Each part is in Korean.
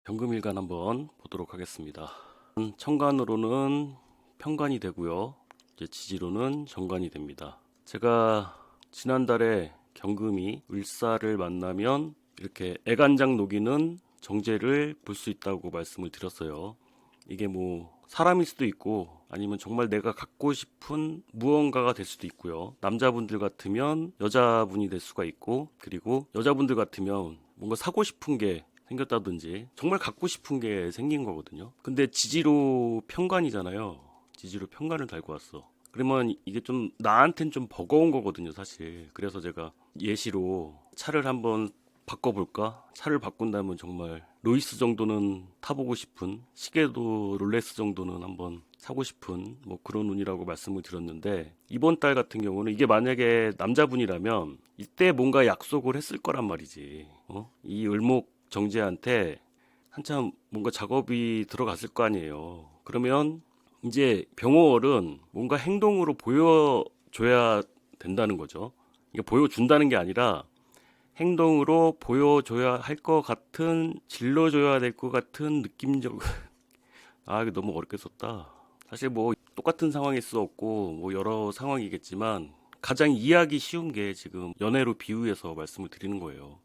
경금일간 한번 보도록 하겠습니다. 천간으로는 편간이 되고요. 이제 지지로는 정관이 됩니다. 제가 지난달에 경금이 을사를 만나면 이렇게 애간장 녹이는 정제를 볼 수 있다고 말씀을 드렸어요. 이게 뭐 사람일 수도 있고 아니면 정말 내가 갖고 싶은 무언가가 될 수도 있고요. 남자분들 같으면 여자분이 될 수가 있고, 그리고 여자분들 같으면 뭔가 사고 싶은 게 생겼다든지 정말 갖고 싶은 게 생긴 거거든요. 근데 지지로 편관이잖아요. 지지로 편관을 달고 왔어. 그러면 이게 좀 나한텐 좀 버거운 거거든요, 사실. 그래서 제가 예시로 차를 한번 바꿔볼까? 차를 바꾼다면 정말 로이스 정도는 타보고 싶은, 시계도 롤렉스 정도는 한번 사고 싶은 뭐 그런 운이라고 말씀을 드렸는데, 이번 달 같은 경우는 이게 만약에 남자분이라면 이때 뭔가 약속을 했을 거란 말이지. 이 을목 정제한테 한참 뭔가 작업이 들어갔을 거 아니에요. 그러면 이제 병호월은 뭔가 행동으로 보여줘야 된다는 거죠. 이게 보여준다는 게 아니라 행동으로 보여줘야 할 것 같은, 질러줘야 될 것 같은 느낌적. 아, 이거 너무 어렵게 썼다. 사실 뭐 똑같은 상황일 수 없고 뭐 여러 상황이겠지만 가장 이해하기 쉬운 게 지금 연애로 비유해서 말씀을 드리는 거예요.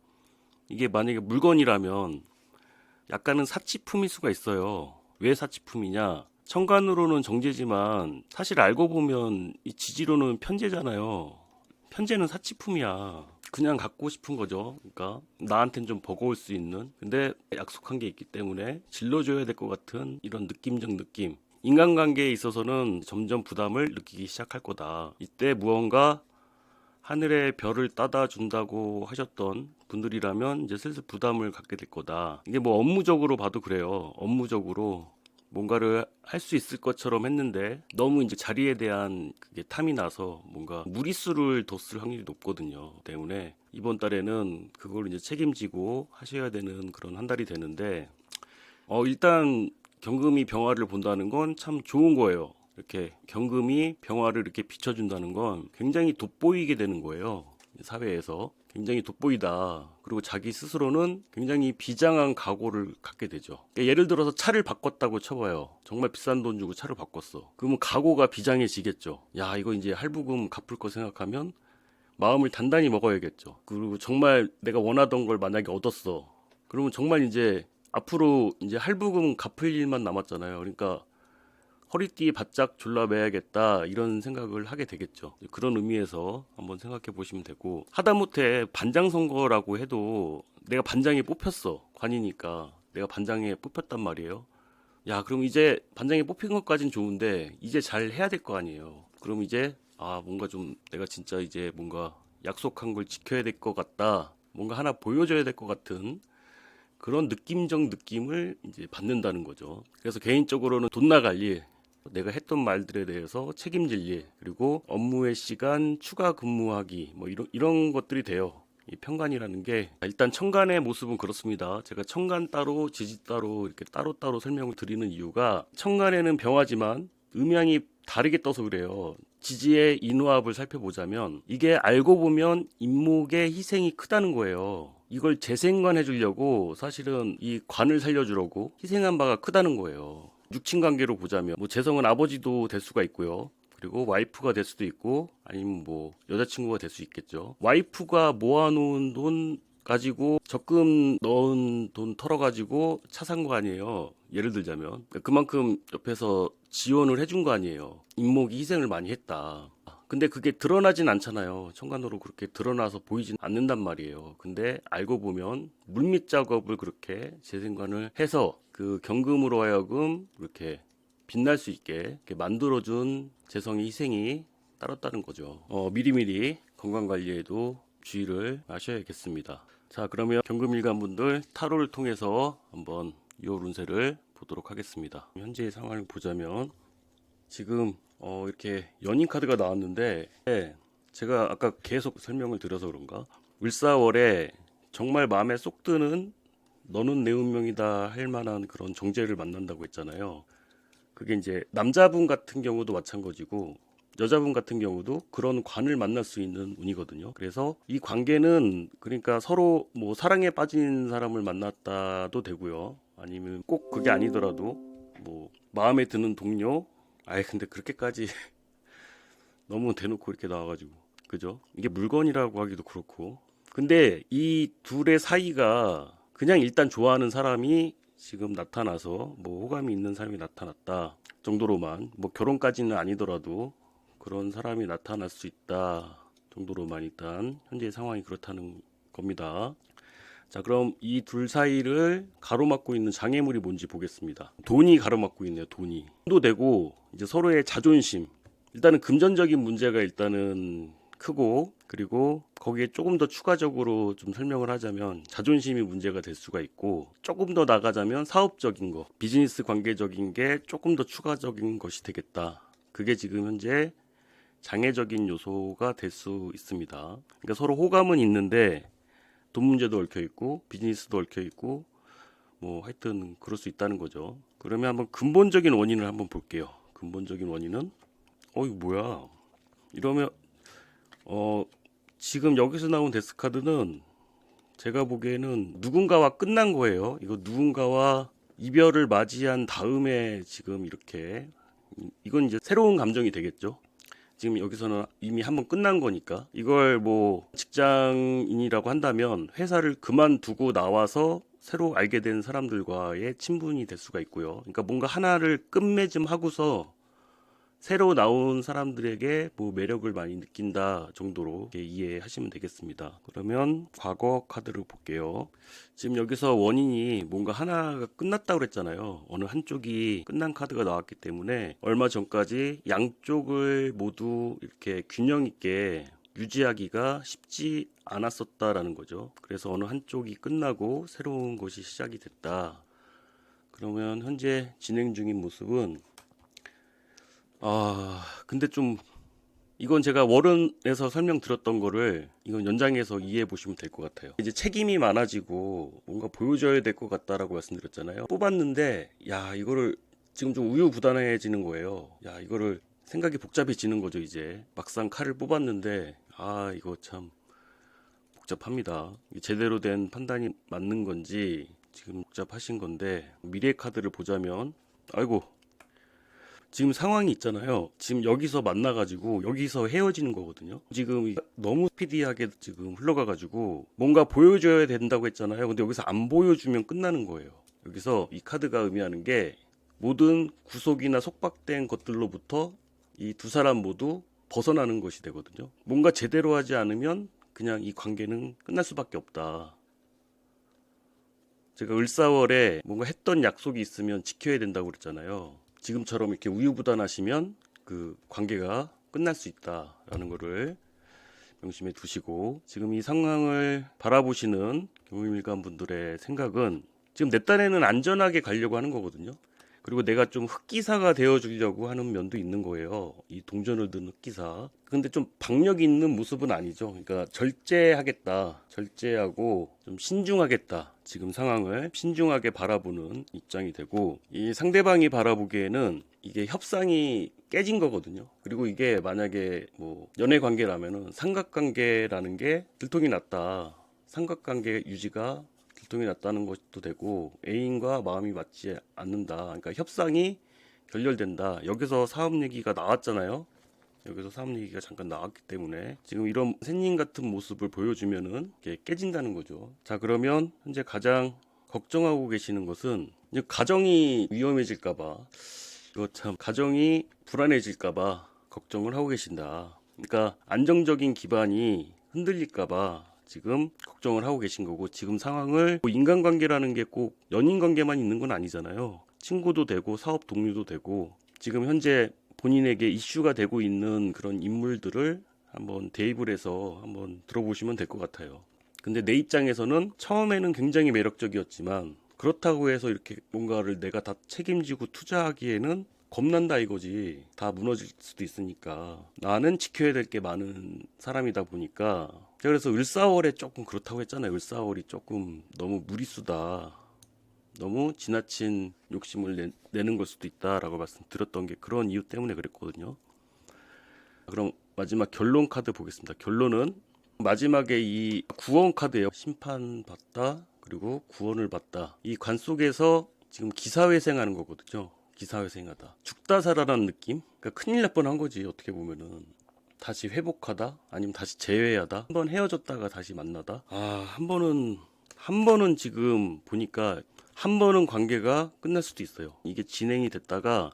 이게 만약에 물건이라면 약간은 사치품일 수가 있어요. 왜 사치품이냐? 천간으로는 정제지만 사실 알고 보면 이 지지로는 편제잖아요. 편제는 사치품이야. 그냥 갖고 싶은 거죠. 그러니까 나한텐 좀 버거울 수 있는, 근데 약속한 게 있기 때문에 질러줘야 될 것 같은 이런 느낌적 느낌. 인간관계에 있어서는 점점 부담을 느끼기 시작할 거다. 이때 무언가 하늘의 별을 따다 준다고 하셨던 분들이라면 이제 슬슬 부담을 갖게 될 거다. 이게 뭐 업무적으로 봐도 그래요. 업무적으로 뭔가를 할 수 있을 것처럼 했는데 너무 이제 자리에 대한 그게 탐이 나서 뭔가 무리수를 뒀을 확률이 높거든요. 때문에 이번 달에는 그걸 이제 책임지고 하셔야 되는 그런 한 달이 되는데, 일단 경금이 병화를 본다는 건 참 좋은 거예요. 이렇게 경금이 병화를 이렇게 비춰준다는 건 굉장히 돋보이게 되는 거예요. 사회에서 굉장히 돋보이다. 그리고 자기 스스로는 굉장히 비장한 각오를 갖게 되죠. 그러니까 예를 들어서 차를 바꿨다고 쳐봐요. 정말 비싼 돈 주고 차를 바꿨어. 그러면 각오가 비장해지겠죠. 야, 이거 이제 할부금 갚을 거 생각하면 마음을 단단히 먹어야겠죠. 그리고 정말 내가 원하던 걸 만약에 얻었어. 그러면 정말 이제 앞으로 이제 할부금 갚을 일만 남았잖아요. 그러니까 허리띠 바짝 졸라매야겠다 이런 생각을 하게 되겠죠. 그런 의미에서 한번 생각해 보시면 되고, 하다못해 반장 선거라고 해도 내가 반장에 뽑혔어. 관이니까 내가 반장에 뽑혔단 말이에요. 야, 그럼 이제 반장에 뽑힌 것까진 좋은데 이제 잘 해야 될 거 아니에요. 그럼 이제 뭔가 좀 내가 진짜 이제 뭔가 약속한 걸 지켜야 될 것 같다. 뭔가 하나 보여줘야 될 것 같은 그런 느낌적 느낌을 이제 받는다는 거죠. 그래서 개인적으로는 돈 나갈 일, 내가 했던 말들에 대해서 책임질 일, 그리고 업무의 시간 추가 근무하기, 뭐 이런 것들이 돼요. 이 편간이라는 게 일단 천간의 모습은 그렇습니다. 제가 천간 따로 지지 따로 이렇게 따로따로 설명을 드리는 이유가, 천간에는 병화지만 음양이 다르게 떠서 그래요. 지지의 인화합을 살펴보자면 이게 알고 보면 인목의 희생이 크다는 거예요. 이걸 재생관 해주려고 사실은 이 관을 살려주려고 희생한 바가 크다는 거예요. 육친 관계로 보자면 뭐 재성은 아버지도 될 수가 있고요. 그리고 와이프가 될 수도 있고 아니면 뭐 여자친구가 될 수 있겠죠. 와이프가 모아놓은 돈 가지고 적금 넣은 돈 털어가지고 차 산 거 아니에요. 예를 들자면 그만큼 옆에서 지원을 해준 거 아니에요. 인목이 희생을 많이 했다. 근데 그게 드러나진 않잖아요. 천간으로 그렇게 드러나서 보이진 않는단 말이에요. 근데 알고 보면 물밑 작업을 그렇게 재생관을 해서 그 경금으로 하여금 이렇게 빛날 수 있게 이렇게 만들어준 재성의 희생이 따랐다는 거죠. 미리미리 건강 관리에도 주의를 하셔야겠습니다. 자, 그러면 경금일간 분들 타로를 통해서 한번 2월 운세를 보도록 하겠습니다. 현재의 상황을 보자면 지금 이렇게 연인 카드가 나왔는데, 제가 아까 계속 설명을 드려서 그런가 을사월에 정말 마음에 쏙 드는 너는 내 운명이다 할 만한 그런 정제를 만난다고 했잖아요. 그게 이제 남자분 같은 경우도 마찬가지고 여자분 같은 경우도 그런 관을 만날 수 있는 운이거든요. 그래서 이 관계는 그러니까 서로 뭐 사랑에 빠진 사람을 만났다도 되고요. 아니면 꼭 그게 아니더라도 뭐 마음에 드는 동료. 아예 근데 그렇게까지 너무 대놓고 이렇게 나와가지고 그죠? 이게 물건이라고 하기도 그렇고. 근데 이 둘의 사이가 그냥 일단 좋아하는 사람이 지금 나타나서 뭐 호감이 있는 사람이 나타났다 정도로만, 뭐 결혼까지는 아니더라도 그런 사람이 나타날 수 있다 정도로만 일단 현재 상황이 그렇다는 겁니다. 자, 그럼 이 둘 사이를 가로막고 있는 장애물이 뭔지 보겠습니다. 돈이 가로막고 있네요. 돈도 되고 이제 서로의 자존심. 일단은 금전적인 문제가 일단은 크고, 그리고 거기에 조금 더 추가적으로 좀 설명을 하자면 자존심이 문제가 될 수가 있고, 조금 더 나가자면 사업적인 거, 비즈니스 관계적인 게 조금 더 추가적인 것이 되겠다. 그게 지금 현재 장애적인 요소가 될 수 있습니다. 그러니까 서로 호감은 있는데 돈 문제도 얽혀 있고 비즈니스도 얽혀 있고 뭐 하여튼 그럴 수 있다는 거죠. 그러면 한번 근본적인 원인을 한번 볼게요. 근본적인 원인은 이거 뭐야? 이러면 지금 여기서 나온 데스카드는 제가 보기에는 누군가와 끝난 거예요. 이거 누군가와 이별을 맞이한 다음에 지금 이렇게, 이건 이제 새로운 감정이 되겠죠. 지금 여기서는 이미 한번 끝난 거니까 이걸 뭐 직장인이라고 한다면 회사를 그만두고 나와서 새로 알게 된 사람들과의 친분이 될 수가 있고요. 그러니까 뭔가 하나를 끝맺음하고서 새로 나온 사람들에게 뭐 매력을 많이 느낀다 정도로 이해하시면 되겠습니다. 그러면 과거 카드를 볼게요. 지금 여기서 원인이 뭔가 하나가 끝났다고 그랬잖아요. 어느 한쪽이 끝난 카드가 나왔기 때문에 얼마 전까지 양쪽을 모두 이렇게 균형 있게 유지하기가 쉽지 않았었다라는 거죠. 그래서 어느 한쪽이 끝나고 새로운 것이 시작이 됐다. 그러면 현재 진행 중인 모습은, 근데 좀 이건 제가 월은에서 설명드렸던 거를 이건 연장해서 이해해 보시면 될 것 같아요. 이제 책임이 많아지고 뭔가 보여줘야 될 것 같다라고 말씀드렸잖아요. 뽑았는데 야, 이거를 지금 좀 우유부단해지는 거예요. 야, 이거를 생각이 복잡해지는 거죠. 이제 막상 칼을 뽑았는데 이거 참 복잡합니다. 제대로 된 판단이 맞는 건지 지금 복잡하신 건데, 미래 카드를 보자면 아이고, 지금 상황이 있잖아요. 지금 여기서 만나가지고 여기서 헤어지는 거거든요. 지금 너무 스피디하게 지금 흘러가가지고 뭔가 보여줘야 된다고 했잖아요. 근데 여기서 안 보여주면 끝나는 거예요. 여기서 이 카드가 의미하는 게 모든 구속이나 속박된 것들로부터 이 두 사람 모두 벗어나는 것이 되거든요. 뭔가 제대로 하지 않으면 그냥 이 관계는 끝날 수밖에 없다. 제가 을사월에 뭔가 했던 약속이 있으면 지켜야 된다고 그랬잖아요. 지금처럼 이렇게 우유부단하시면 그 관계가 끝날 수 있다라는 거를 명심해 두시고, 지금 이 상황을 바라보시는 경유일관 분들의 생각은 지금 내 딴에는 안전하게 가려고 하는 거거든요. 그리고 내가 좀 흑기사가 되어주려고 하는 면도 있는 거예요. 이 동전을 든 흑기사. 근데 좀 박력 있는 모습은 아니죠. 그러니까 절제하겠다. 절제하고 좀 신중하겠다. 지금 상황을 신중하게 바라보는 입장이 되고, 이 상대방이 바라보기에는 이게 협상이 깨진 거거든요. 그리고 이게 만약에 뭐 연애 관계라면은 삼각관계라는 게 들통이 났다. 삼각관계 유지가 들통이 났다는 것도 되고, 애인과 마음이 맞지 않는다. 그러니까 협상이 결렬된다. 여기서 사업 얘기가 나왔잖아요. 여기서 사업 얘기가 잠깐 나왔기 때문에 지금 이런 샌님 같은 모습을 보여주면은 이게 깨진다는 거죠. 자, 그러면 현재 가장 걱정하고 계시는 것은 이제 가정이 위험해질까봐, 이거 참 가정이 불안해질까봐 걱정을 하고 계신다. 그러니까 안정적인 기반이 흔들릴까봐 지금 걱정을 하고 계신 거고, 지금 상황을 뭐 인간관계라는 게 꼭 연인관계만 있는 건 아니잖아요. 친구도 되고 사업 동료도 되고, 지금 현재 본인에게 이슈가 되고 있는 그런 인물들을 한번 대입을 해서 한번 들어보시면 될 것 같아요. 근데 내 입장에서는 처음에는 굉장히 매력적이었지만 그렇다고 해서 이렇게 뭔가를 내가 다 책임지고 투자하기에는 겁난다 이거지. 다 무너질 수도 있으니까. 나는 지켜야 될 게 많은 사람이다 보니까. 제가 그래서 을사월에 조금 그렇다고 했잖아요. 을사월이 조금 너무 무리수다. 너무 지나친 욕심을 내는 걸 수도 있다라고 말씀드렸던 게 그런 이유 때문에 그랬거든요. 그럼 마지막 결론 카드 보겠습니다. 결론은 마지막에 이 구원 카드예요. 심판받다, 그리고 구원을 받다. 이 관 속에서 지금 기사회생하는 거거든요. 기사회생하다. 죽다 살아라는 느낌? 그러니까 큰일 날 뻔한 거지, 어떻게 보면은. 다시 회복하다? 아니면 다시 재회하다? 한 번 헤어졌다가 다시 만나다? 한 번은 지금 보니까 한 번은 관계가 끝날 수도 있어요. 이게 진행이 됐다가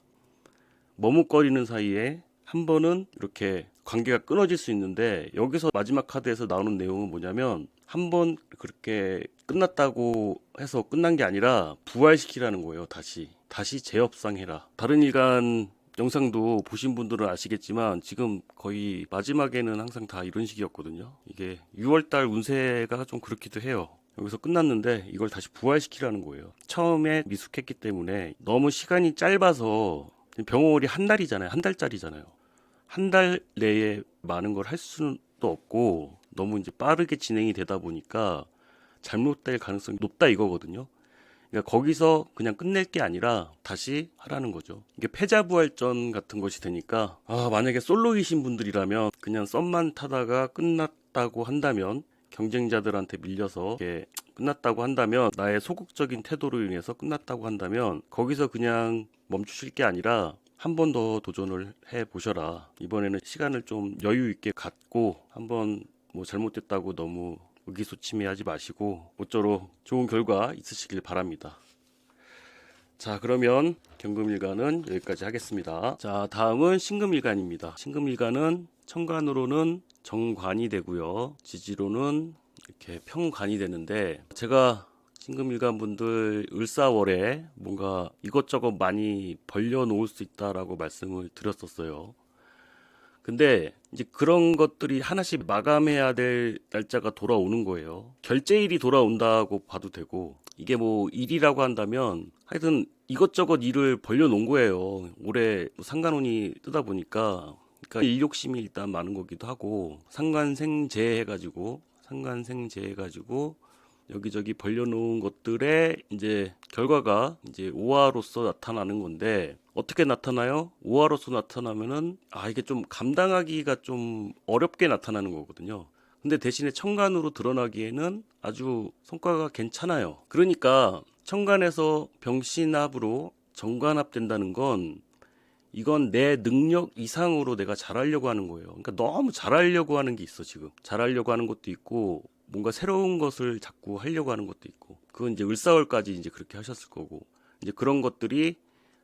머뭇거리는 사이에 한 번은 이렇게 관계가 끊어질 수 있는데, 여기서 마지막 카드에서 나오는 내용은 뭐냐면 한 번 그렇게 끝났다고 해서 끝난 게 아니라 부활시키라는 거예요. 다시 재협상해라. 다른 일간 영상도 보신 분들은 아시겠지만 지금 거의 마지막에는 항상 다 이런 식이었거든요. 이게 6월달 운세가 좀 그렇기도 해요. 여기서 끝났는데 이걸 다시 부활시키라는 거예요. 처음에 미숙했기 때문에 너무 시간이 짧아서, 병월이 한 달이잖아요. 한 달짜리잖아요. 한 달 내에 많은 걸 할 수는 또 없고, 너무 이제 빠르게 진행이 되다 보니까 잘못될 가능성이 높다 이거거든요. 그러니까 거기서 그냥 끝낼 게 아니라 다시 하라는 거죠. 이게 패자부활전 같은 것이 되니까, 만약에 솔로이신 분들이라면 그냥 썸만 타다가 끝났다고 한다면, 경쟁자들한테 밀려서 이렇게 끝났다고 한다면, 나의 소극적인 태도로 인해서 끝났다고 한다면 거기서 그냥 멈추실 게 아니라 한 번 더 도전을 해 보셔라. 이번에는 시간을 좀 여유 있게 갖고 한번 뭐 잘못됐다고 너무 의기소침해하지 마시고 모쪼록 좋은 결과 있으시길 바랍니다. 자, 그러면 경금일간은 여기까지 하겠습니다. 자, 다음은 신금일간입니다. 신금일간은 천간으로는 정관이 되고요, 지지로는 이렇게 평관이 되는데, 제가 신금일간 분들 을사월에 뭔가 이것저것 많이 벌려 놓을 수 있다라고 말씀을 드렸었어요. 근데 이제 그런 것들이 하나씩 마감해야 될 날짜가 돌아오는 거예요. 결제일이 돌아온다고 봐도 되고, 이게 뭐 일이라고 한다면 하여튼 이것저것 일을 벌려 놓은 거예요. 올해 상간운이 뜨다 보니까. 그러니까 일 욕심이 일단 많은 거기도 하고, 상간생재 해가지고 여기저기 벌려놓은 것들의 이제 결과가 이제 오화로서 나타나는 건데, 어떻게 나타나요? 오화로서 나타나면은 이게 좀 감당하기가 좀 어렵게 나타나는 거거든요. 근데 대신에 천간으로 드러나기에는 아주 성과가 괜찮아요. 그러니까 천간에서 병신합으로 정관합 된다는 건, 이건 내 능력 이상으로 내가 잘하려고 하는 거예요. 그러니까 너무 잘하려고 하는 게 있어, 지금. 잘하려고 하는 것도 있고, 뭔가 새로운 것을 자꾸 하려고 하는 것도 있고, 그건 이제 을사월까지 이제 그렇게 하셨을 거고, 이제 그런 것들이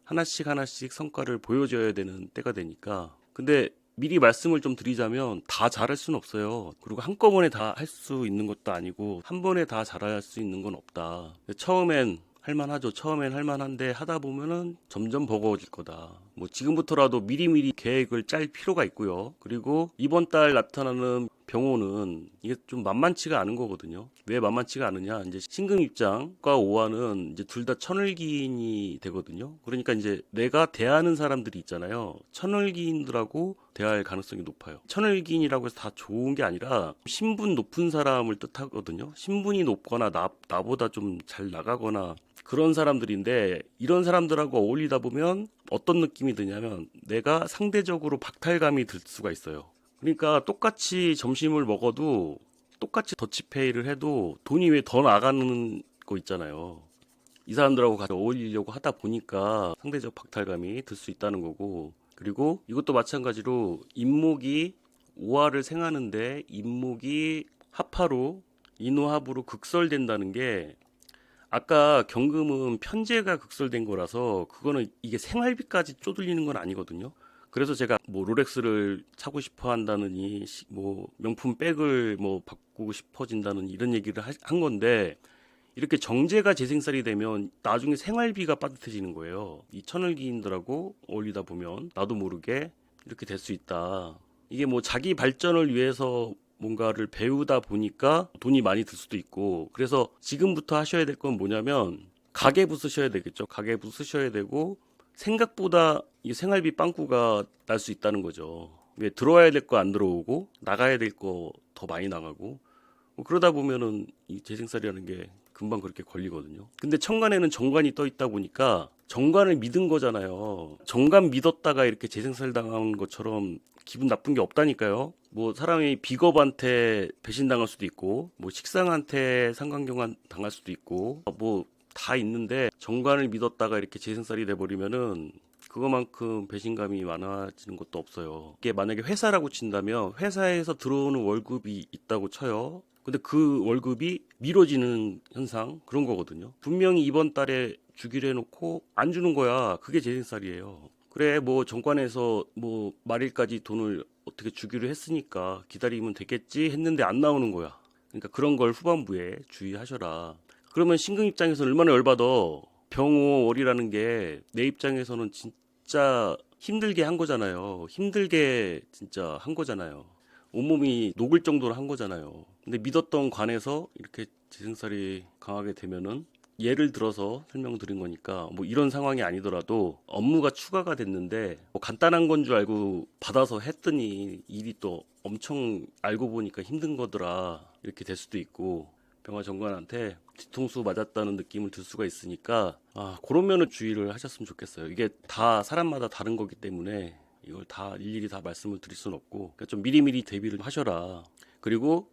하나씩 성과를 보여줘야 되는 때가 되니까. 근데 미리 말씀을 좀 드리자면 다 잘할 수는 없어요. 그리고 한꺼번에 다 할 수 있는 것도 아니고 한 번에 다 잘할 수 있는 건 없다. 처음엔 할만하죠. 처음엔 할만한데 하다 보면은 점점 버거워질 거다. 뭐 지금부터라도 미리미리 계획을 짤 필요가 있고요. 그리고 이번 달 나타나는 병호는 이게 좀 만만치가 않은 거거든요. 왜 만만치가 않으냐? 이제 신금 입장과 오화는 이제 둘 다 천을기인이 되거든요. 그러니까 이제 내가 대하는 사람들이 있잖아요. 천을기인들하고 대할 가능성이 높아요. 천을기인이라고 해서 다 좋은 게 아니라 신분 높은 사람을 뜻하거든요. 신분이 높거나 나보다 좀 잘 나가거나 그런 사람들인데, 이런 사람들하고 어울리다 보면 어떤 느낌이 드냐면 내가 상대적으로 박탈감이 들 수가 있어요. 그러니까 똑같이 점심을 먹어도, 똑같이 더치페이를 해도 돈이 왜 더 나가는 거 있잖아요. 이 사람들하고 같이 어울리려고 하다 보니까 상대적 박탈감이 들 수 있다는 거고, 그리고 이것도 마찬가지로 인목이 오화를 생하는데 인목이 합화로 인호합으로 극설된다는 게, 아까 경금은 편제가 극설된 거라서 그거는 이게 생활비까지 쪼들리는 건 아니거든요. 그래서 제가 뭐 롤렉스를 사고 싶어 한다느니, 뭐 명품 백을 뭐 바꾸고 싶어진다는 이런 얘기를 한 건데, 이렇게 정제가 재생살이 되면 나중에 생활비가 빠듯해지는 거예요. 이 천을기인들하고 어울리다 보면 나도 모르게 이렇게 될 수 있다. 이게 뭐 자기 발전을 위해서 뭔가를 배우다 보니까 돈이 많이 들 수도 있고, 그래서 지금부터 하셔야 될 건 뭐냐면 가계부 쓰셔야 되겠죠. 가계부 쓰셔야 되고, 생각보다 이 생활비 빵꾸가 날 수 있다는 거죠. 왜 들어와야 될 거 안 들어오고 나가야 될 거 더 많이 나가고, 뭐 그러다 보면은 이 재생살이라는 게 금방 그렇게 걸리거든요. 근데 천간에는 정관이 떠 있다 보니까 정관을 믿은 거잖아요. 정관 믿었다가 이렇게 재생살 당한 것처럼 기분 나쁜 게 없다니까요. 뭐 사람이 비겁한테 배신당할 수도 있고, 뭐 식상한테 상관경한 당할 수도 있고, 뭐 다 있는데 정관을 믿었다가 이렇게 재생살이 돼버리면은 그거만큼 배신감이 많아지는 것도 없어요. 이게 만약에 회사라고 친다면 회사에서 들어오는 월급이 있다고 쳐요. 근데 그 월급이 미뤄지는 현상, 그런 거거든요. 분명히 이번 달에 주기로 해놓고 안 주는 거야. 그게 재생살이에요. 그래, 뭐 정관에서 뭐 말일까지 돈을 어떻게 주기로 했으니까 기다리면 되겠지 했는데 안 나오는 거야. 그러니까 그런 걸 후반부에 주의하셔라. 그러면 신금 입장에서는 얼마나 열받아. 병호월이라는 게 내 입장에서는 진짜 힘들게 한 거잖아요. 힘들게 진짜 한 거잖아요. 온몸이 녹을 정도로 한 거잖아요. 근데 믿었던 관에서 이렇게 재생살이 강하게 되면은, 예를 들어서 설명드린 거니까 뭐 이런 상황이 아니더라도 업무가 추가가 됐는데 뭐 간단한 건 줄 알고 받아서 했더니 일이 또 엄청 알고 보니까 힘든 거더라, 이렇게 될 수도 있고, 병화정관한테 뒤통수 맞았다는 느낌을 들 수가 있으니까 그런 면은 주의를 하셨으면 좋겠어요. 이게 다 사람마다 다른 거기 때문에 이걸 다 일일이 다 말씀을 드릴 수는 없고, 그러니까 좀 미리미리 대비를 하셔라. 그리고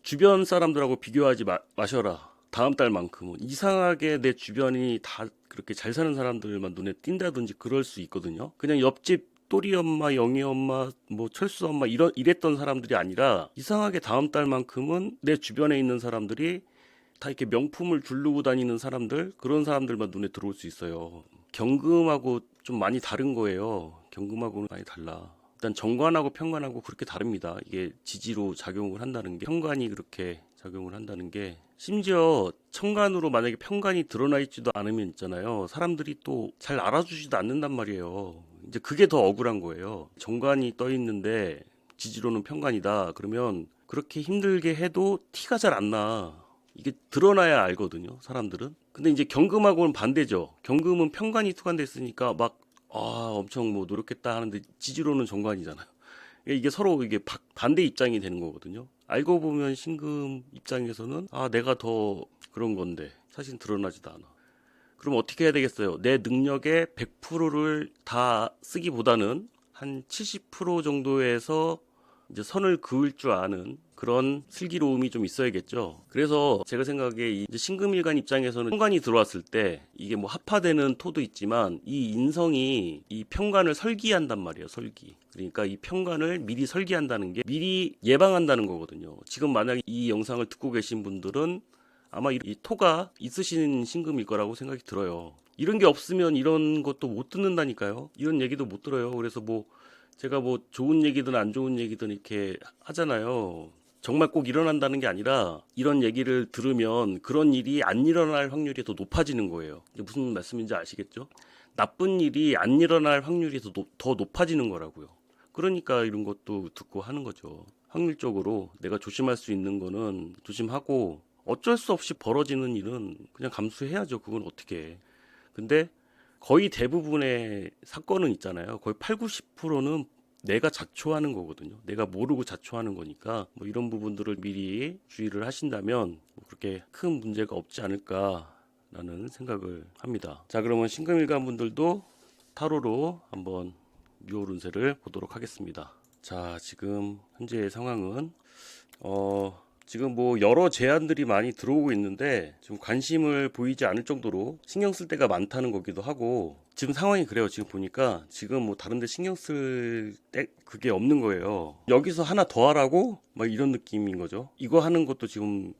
주변 사람들하고 비교하지 마셔라. 다음 달만큼은 이상하게 내 주변이 다 그렇게 잘 사는 사람들만 눈에 띈다든지 그럴 수 있거든요. 그냥 옆집 또리 엄마, 영희 엄마, 뭐 철수 엄마 이랬던 사람들이 아니라 이상하게 다음 달만큼은 내 주변에 있는 사람들이 다 이렇게 명품을 두르고 다니는 사람들, 그런 사람들만 눈에 들어올 수 있어요. 경금하고 좀 많이 다른 거예요. 경금하고는 많이 달라. 일단 정관하고 편관하고 그렇게 다릅니다. 이게 지지로 작용을 한다는 게, 편관이 그렇게 작용을 한다는 게, 심지어 천간으로 만약에 편관이 드러나 있지도 않으면 있잖아요. 사람들이 또 잘 알아주지도 않는단 말이에요. 이제 그게 더 억울한 거예요. 정관이 떠 있는데 지지로는 편관이다. 그러면 그렇게 힘들게 해도 티가 잘 안 나. 이게 드러나야 알거든요, 사람들은. 근데 이제 경금하고는 반대죠. 경금은 편관이 투관돼 있으니까 막 엄청 뭐 노력했다 하는데 지지로는 정관이잖아요. 이게 서로 이게 반대 입장이 되는 거거든요. 알고 보면 신금 입장에서는 내가 더 그런 건데 사실 드러나지도 않아. 그럼 어떻게 해야 되겠어요? 내 능력의 100%를 다 쓰기보다는 한 70% 정도에서 이제 선을 그을 줄 아는 그런 슬기로움이 좀 있어야겠죠. 그래서 제가 생각에 이제 신금일간 입장에서는 편관이 들어왔을 때 이게 뭐 합화되는 토도 있지만 이 인성이 이 편관을 설기한단 말이에요. 설기. 그러니까 이 편관을 미리 설기한다는 게 미리 예방한다는 거거든요. 지금 만약에 이 영상을 듣고 계신 분들은 아마 이 토가 있으신 신금일 거라고 생각이 들어요. 이런 게 없으면 이런 것도 못 듣는다니까요. 이런 얘기도 못 들어요. 그래서 뭐 제가 뭐 좋은 얘기든 안 좋은 얘기든 이렇게 하잖아요. 정말 꼭 일어난다는 게 아니라 이런 얘기를 들으면 그런 일이 안 일어날 확률이 더 높아지는 거예요. 이게 무슨 말씀인지 아시겠죠? 나쁜 일이 안 일어날 확률이 더 높아지는 거라고요. 그러니까 이런 것도 듣고 하는 거죠. 확률적으로 내가 조심할 수 있는 거는 조심하고, 어쩔 수 없이 벌어지는 일은 그냥 감수해야죠. 그건 어떻게 해. 근데 거의 대부분의 사건은 있잖아요. 거의 8, 90%는 내가 자초하는 거거든요. 내가 모르고 자초하는 거니까 뭐 이런 부분들을 미리 주의를 하신다면 뭐 그렇게 큰 문제가 없지 않을까라는 생각을 합니다. 자, 그러면 신금일간 분들도 타로로 한번 묘월 운세를 보도록 하겠습니다. 자, 지금 현재의 상황은 지금 뭐 여러 제안들이 많이 들어오고 있는데 좀 관심을 보이지 않을 정도로 신경 쓸 때가 많다는 거기도 하고, 지금 상황이 그래요. 지금 보니까 지금 뭐 다른 데 신경 쓸 때 그게 없는 거예요. 여기서 하나 더 하라고 막 이런 느낌인 거죠. 이거 하는 것도 지금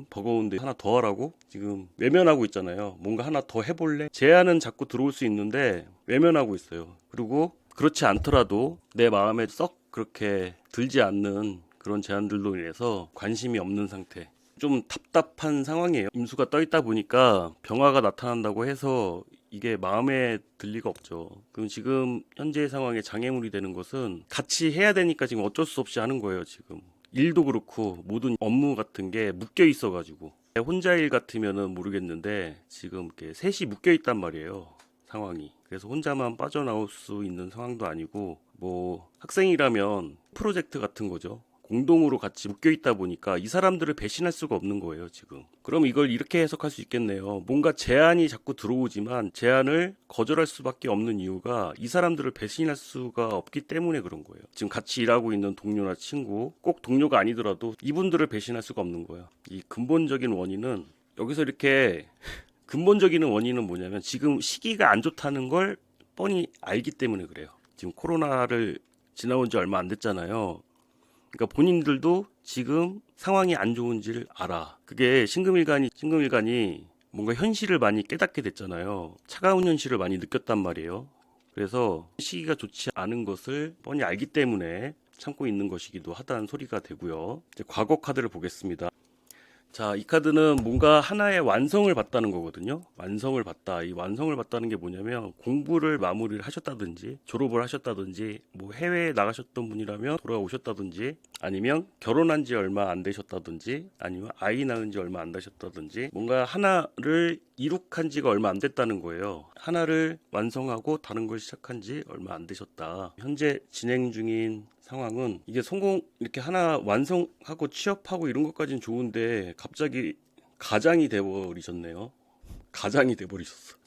버거운데 하나 더 하라고 지금 외면하고 있잖아요. 뭔가 하나 더 해볼래? 제안은 자꾸 들어올 수 있는데 외면하고 있어요. 그리고 그렇지 않더라도 내 마음에 썩 그렇게 들지 않는 그런 제안들로 인해서 관심이 없는 상태. 좀 답답한 상황이에요. 임수가 떠 있다 보니까 병화가 나타난다고 해서 이게 마음에 들 리가 없죠. 그럼 지금 현재 상황에 장애물이 되는 것은 같이 해야 되니까 지금 어쩔 수 없이 하는 거예요. 지금 일도 그렇고 모든 업무 같은 게 묶여 있어 가지고, 혼자 일 같으면은 모르겠는데 지금 이렇게 셋이 묶여 있단 말이에요. 상황이. 그래서 혼자만 빠져나올 수 있는 상황도 아니고, 뭐 학생이라면 프로젝트 같은 거죠. 공동으로 같이 묶여 있다 보니까 이 사람들을 배신할 수가 없는 거예요, 지금. 그럼 이걸 이렇게 해석할 수 있겠네요. 뭔가 제안이 자꾸 들어오지만 제안을 거절할 수밖에 없는 이유가 이 사람들을 배신할 수가 없기 때문에 그런 거예요. 지금 같이 일하고 있는 동료나 친구, 꼭 동료가 아니더라도 이분들을 배신할 수가 없는 거예요. 이 근본적인 원인은 여기서 이렇게 근본적인 원인은 뭐냐면 지금 시기가 안 좋다는 걸 뻔히 알기 때문에 그래요. 지금 코로나를 지나온 지 얼마 안 됐잖아요. 그러니까 본인들도 지금 상황이 안 좋은지를 알아. 그게 신금일간이 뭔가 현실을 많이 깨닫게 됐잖아요. 차가운 현실을 많이 느꼈단 말이에요. 그래서 시기가 좋지 않은 것을 뻔히 알기 때문에 참고 있는 것이기도 하다는 소리가 되고요. 이제 과거 카드를 보겠습니다. 자, 이 카드는 뭔가 하나의 완성을 봤다는 거거든요. 완성을 봤다. 이 완성을 봤다는 게 뭐냐면 공부를 마무리를 하셨다든지 졸업을 하셨다든지 뭐 해외에 나가셨던 분이라면 돌아오셨다든지 아니면 결혼한 지 얼마 안 되셨다든지 아니면 아이 낳은 지 얼마 안 되셨다든지 뭔가 하나를 이룩한 지가 얼마 안 됐다는 거예요. 하나를 완성하고 다른 걸 시작한 지 얼마 안 되셨다. 현재 진행 중인 상황은 이게 성공 이렇게 하나 완성하고 취업하고 이런 것까지는 좋은데 갑자기 가장이 돼버리셨네요. 가장이 돼버리셨어.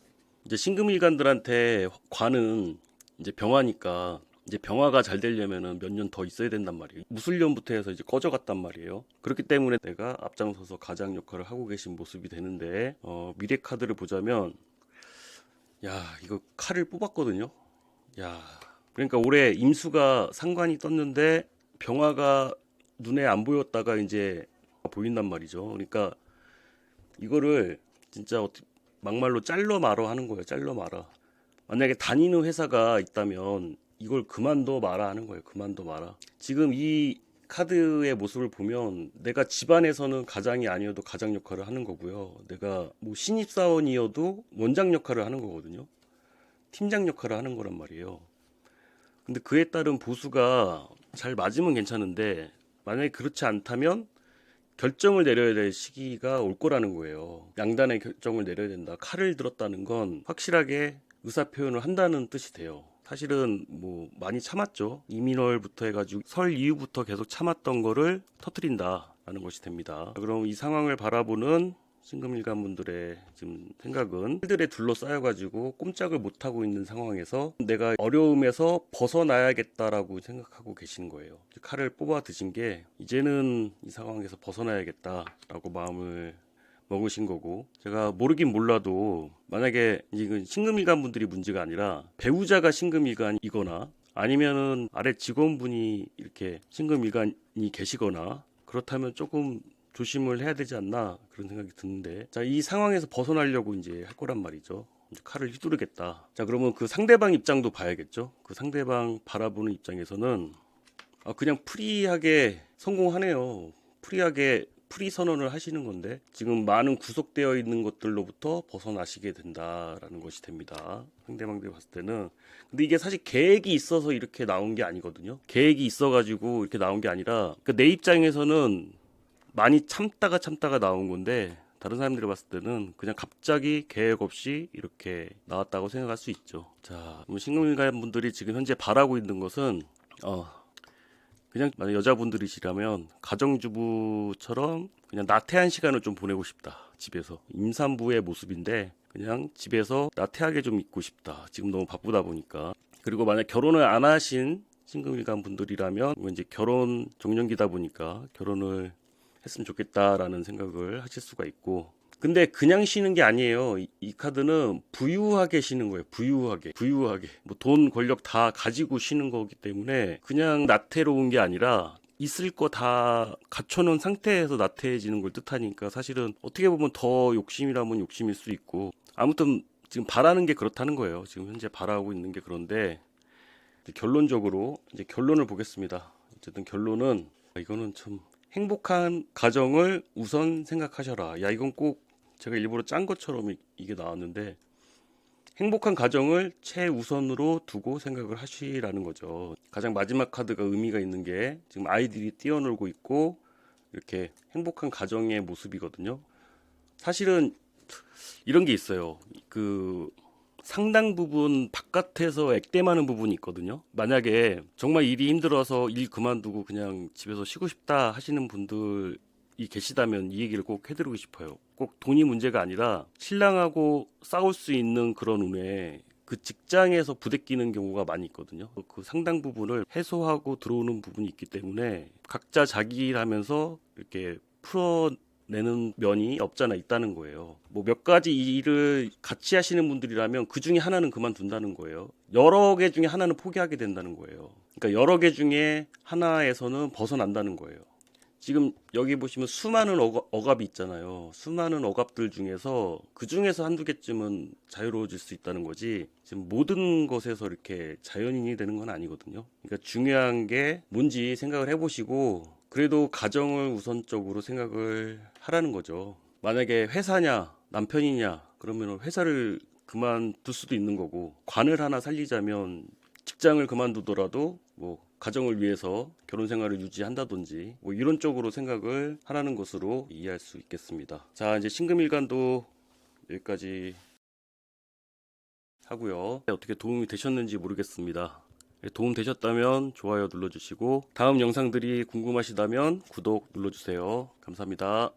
이제 신금일간들한테 관은 이제 병화니까 이제 병화가 잘 되려면은 몇 년 더 있어야 된단 말이에요. 무술년부터 해서 이제 꺼져갔단 말이에요. 그렇기 때문에 내가 앞장서서 가장 역할을 하고 계신 모습이 되는데 미래 카드를 보자면 야 이거 칼을 뽑았거든요. 야 그러니까 올해 임수가 상관이 떴는데 병화가 눈에 안 보였다가 이제 보인단 말이죠. 그러니까 이거를 진짜 막말로 잘러 말어 하는 거예요. 잘러 말아. 만약에 다니는 회사가 있다면 이걸 그만둬 마라 하는 거예요. 그만둬 마라. 지금 이 카드의 모습을 보면 내가 집안에서는 가장이 아니어도 가장 역할을 하는 거고요. 내가 뭐 신입사원이어도 원장 역할을 하는 거거든요. 팀장 역할을 하는 거란 말이에요. 근데 그에 따른 보수가 잘 맞으면 괜찮은데 만약에 그렇지 않다면 결정을 내려야 될 시기가 올 거라는 거예요. 양단의 결정을 내려야 된다. 칼을 들었다는 건 확실하게 의사 표현을 한다는 뜻이 돼요. 사실은 뭐 많이 참았죠. 이민월부터 해가지고 설 이후부터 계속 참았던 거를 터뜨린다라는 것이 됩니다. 그럼 이 상황을 바라보는 신금일간 분들의 지금 생각은 일들에 둘러싸여가지고 꼼짝을 못하고 있는 상황에서 내가 어려움에서 벗어나야겠다라고 생각하고 계신 거예요. 칼을 뽑아 드신 게 이제는 이 상황에서 벗어나야겠다라고 마음을 먹으신 거고, 제가 모르긴 몰라도 만약에 이건 신금일간 분들이 문제가 아니라 배우자가 신금일간이거나 아니면은 아래 직원분이 이렇게 신금일간이 계시거나 그렇다면 조금 조심을 해야 되지 않나 그런 생각이 드는데, 자, 이 상황에서 벗어나려고 이제 할 거란 말이죠. 이제 칼을 휘두르겠다. 자, 그러면 그 상대방 입장도 봐야겠죠. 그 상대방 바라보는 입장에서는 그냥 프리하게 성공하네요. 프리하게 프리 선언을 하시는 건데 지금 많은 구속되어 있는 것들로부터 벗어나시게 된다라는 것이 됩니다. 상대방들이 봤을 때는. 근데 이게 사실 계획이 있어서 이렇게 나온 게 아니거든요. 계획이 있어가지고 이렇게 나온 게 아니라, 그러니까 내 입장에서는 많이 참다가 나온 건데 다른 사람들이 봤을 때는 그냥 갑자기 계획 없이 이렇게 나왔다고 생각할 수 있죠. 자, 신금일간 분들이 지금 현재 바라고 있는 것은 그냥 만약 여자분들이시라면 가정주부처럼 그냥 나태한 시간을 좀 보내고 싶다. 집에서 임산부의 모습인데 그냥 집에서 나태하게 좀 있고 싶다. 지금 너무 바쁘다 보니까. 그리고 만약 결혼을 안 하신 신금일간 분들이라면 이제 결혼 정년기다 보니까 결혼을 했으면 좋겠다라는 생각을 하실 수가 있고, 근데 그냥 쉬는 게 아니에요. 이 카드는 부유하게 쉬는 거예요. 부유하게 뭐 돈 권력 다 가지고 쉬는 거기 때문에 그냥 나태로운 게 아니라 있을 거 다 갖춰놓은 상태에서 나태해지는 걸 뜻하니까 사실은 어떻게 보면 더 욕심이라면 욕심일 수 있고, 아무튼 지금 바라는 게 그렇다는 거예요. 지금 현재 바라고 있는 게 그런데, 결론적으로 이제 결론을 보겠습니다. 어쨌든 결론은 이거는 참 행복한 가정을 우선 생각하셔라. 야, 이건 꼭 제가 일부러 짠 것처럼 이게 나왔는데 행복한 가정을 최우선으로 두고 생각을 하시라는 거죠. 가장 마지막 카드가 의미가 있는 게 지금 아이들이 뛰어놀고 있고 이렇게 행복한 가정의 모습이거든요. 사실은 이런 게 있어요. 그 상당 부분 바깥에서 액땜하는 부분이 있거든요. 만약에 정말 일이 힘들어서 일 그만두고 그냥 집에서 쉬고 싶다 하시는 분들이 계시다면 이 얘기를 꼭 해드리고 싶어요. 꼭 돈이 문제가 아니라 신랑하고 싸울 수 있는 그런 운에 그 직장에서 부대끼는 경우가 많이 있거든요. 그 상당 부분을 해소하고 들어오는 부분이 있기 때문에 각자 자기 일 하면서 이렇게 풀어내는 내는 면이 없잖아 있다는 거예요. 뭐 몇 가지 일을 같이 하시는 분들이라면 그 중에 하나는 그만둔다는 거예요. 여러 개 중에 하나는 포기하게 된다는 거예요. 그러니까 여러 개 중에 하나에서는 벗어난다는 거예요. 지금 여기 보시면 수많은 억압이 있잖아요. 수많은 억압들 중에서 그 중에서 한두 개쯤은 자유로워질 수 있다는 거지. 지금 모든 것에서 이렇게 자연인이 되는 건 아니거든요. 그러니까 중요한 게 뭔지 생각을 해보시고 그래도 가정을 우선적으로 생각을 하라는 거죠. 만약에 회사냐 남편이냐 그러면 회사를 그만둘 수도 있는 거고 관을 하나 살리자면 직장을 그만두더라도 뭐 가정을 위해서 결혼 생활을 유지한다든지 뭐 이런 쪽으로 생각을 하라는 것으로 이해할 수 있겠습니다. 자, 이제 신금일간도 여기까지 하고요. 어떻게 도움이 되셨는지 모르겠습니다. 도움 되셨다면 좋아요 눌러주시고 다음 영상들이 궁금하시다면 구독 눌러주세요. 감사합니다.